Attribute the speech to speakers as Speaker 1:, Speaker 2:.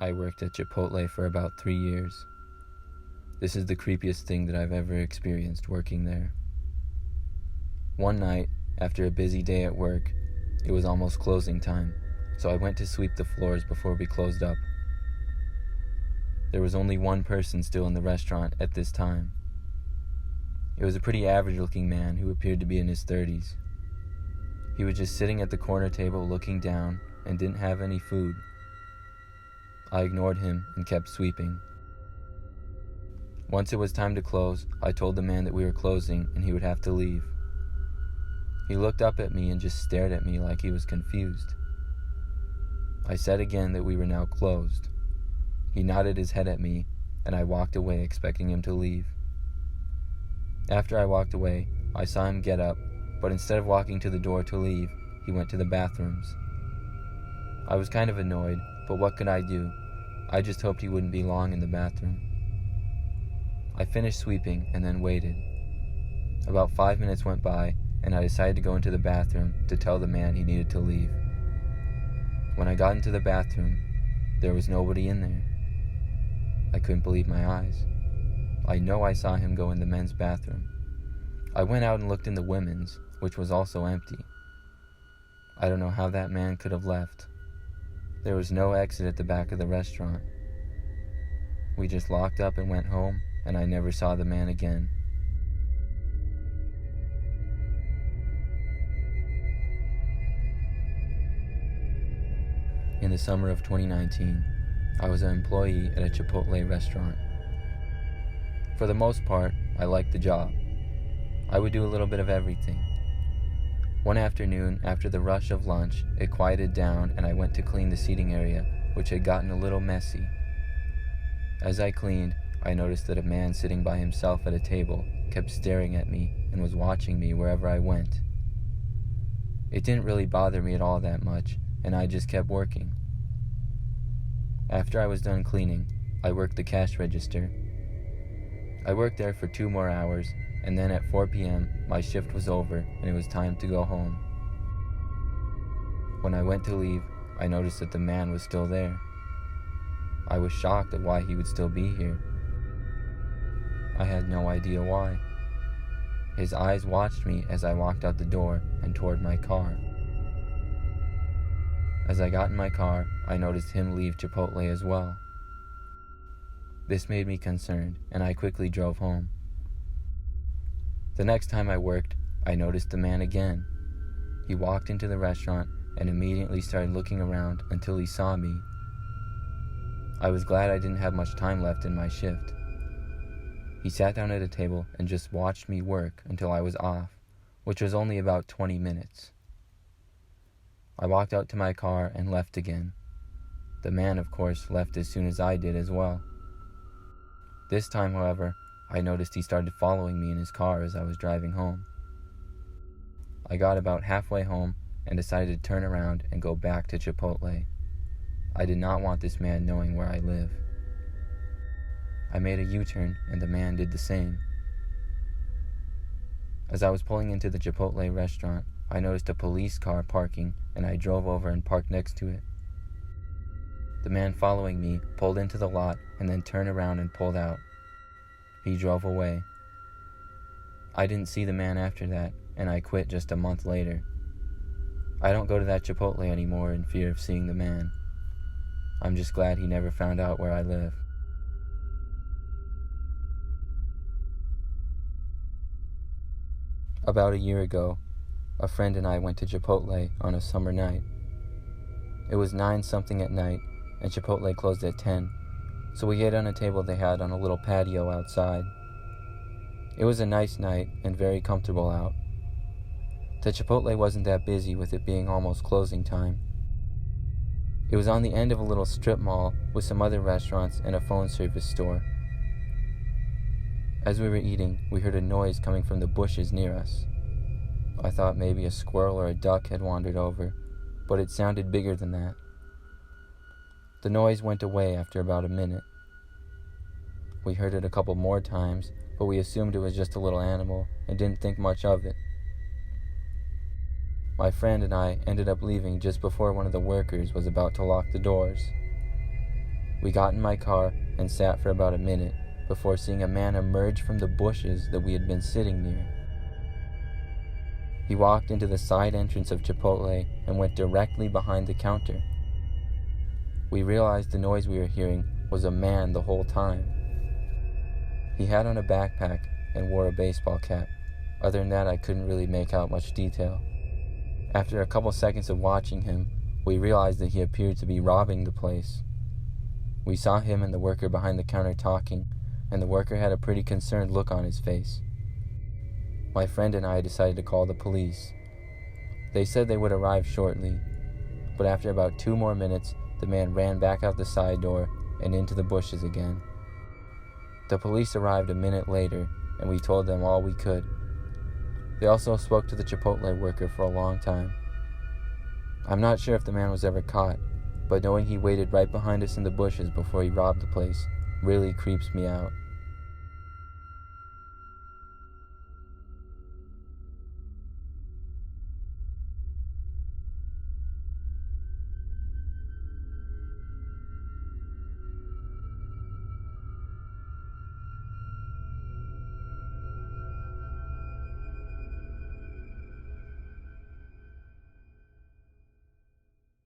Speaker 1: I worked at Chipotle for about 3 years. This is the creepiest thing that I've ever experienced working there. One night, after a busy day at work, it was almost closing time, so I went to sweep the floors before we closed up. There was only one person still in the restaurant at this time. It was a pretty average-looking man who appeared to be in his 30s. He was just sitting at the corner table looking down and didn't have any food. I ignored him and kept sweeping. Once it was time to close, I told the man that we were closing and he would have to leave. He looked up at me and just stared at me like he was confused. I said again that we were now closed. He nodded his head at me, and I walked away expecting him to leave. After I walked away, I saw him get up, but instead of walking to the door to leave, he went to the bathrooms. I was kind of annoyed, but what could I do? I just hoped he wouldn't be long in the bathroom. I finished sweeping and then waited. About 5 minutes went by, and I decided to go into the bathroom to tell the man he needed to leave. When I got into the bathroom, there was nobody in there. I couldn't believe my eyes. I know I saw him go in the men's bathroom. I went out and looked in the women's, which was also empty. I don't know how that man could have left. There was no exit at the back of the restaurant. We just locked up and went home, and I never saw the man again. In the summer of 2019, I was an employee at a Chipotle restaurant. For the most part, I liked the job. I would do a little bit of everything. One afternoon, after the rush of lunch, it quieted down and I went to clean the seating area, which had gotten a little messy. As I cleaned, I noticed that a man sitting by himself at a table kept staring at me and was watching me wherever I went. It didn't really bother me at all that much, and I just kept working. After I was done cleaning, I worked the cash register. I worked there for 2 more hours, and then at 4 p.m., my shift was over and it was time to go home. When I went to leave, I noticed that the man was still there. I was shocked at why he would still be here. I had no idea why. His eyes watched me as I walked out the door and toward my car. As I got in my car, I noticed him leave Chipotle as well. This made me concerned, and I quickly drove home. The next time I worked, I noticed the man again. He walked into the restaurant and immediately started looking around until he saw me. I was glad I didn't have much time left in my shift. He sat down at a table and just watched me work until I was off, which was only about 20 minutes. I walked out to my car and left again. The man, of course, left as soon as I did as well. This time, however, I noticed he started following me in his car as I was driving home. I got about halfway home and decided to turn around and go back to Chipotle. I did not want this man knowing where I live. I made a U-turn and the man did the same. As I was pulling into the Chipotle restaurant, I noticed a police car parking and I drove over and parked next to it. The man following me pulled into the lot and then turned around and pulled out. He drove away. I didn't see the man after that, and I quit just a month later. I don't go to that Chipotle anymore in fear of seeing the man. I'm just glad he never found out where I live. About a year ago, a friend and I went to Chipotle on a summer night. It was 9-something at night, and Chipotle closed at 10, so we ate on a table they had on a little patio outside. It was a nice night and very comfortable out. The Chipotle wasn't that busy with it being almost closing time. It was on the end of a little strip mall with some other restaurants and a phone service store. As we were eating, we heard a noise coming from the bushes near us. I thought maybe a squirrel or a duck had wandered over, but it sounded bigger than that. The noise went away after about a minute. We heard it a couple more times, but we assumed it was just a little animal and didn't think much of it. My friend and I ended up leaving just before one of the workers was about to lock the doors. We got in my car and sat for about a minute before seeing a man emerge from the bushes that we had been sitting near. He walked into the side entrance of Chipotle and went directly behind the counter. We realized the noise we were hearing was a man the whole time. He had on a backpack and wore a baseball cap. Other than that, I couldn't really make out much detail. After a couple seconds of watching him, we realized that he appeared to be robbing the place. We saw him and the worker behind the counter talking, and the worker had a pretty concerned look on his face. My friend and I decided to call the police. They said they would arrive shortly, but after about 2 more minutes, the man ran back out the side door and into the bushes again. The police arrived a minute later, and we told them all we could. They also spoke to the Chipotle worker for a long time. I'm not sure if the man was ever caught, but knowing he waited right behind us in the bushes before he robbed the place really creeps me out.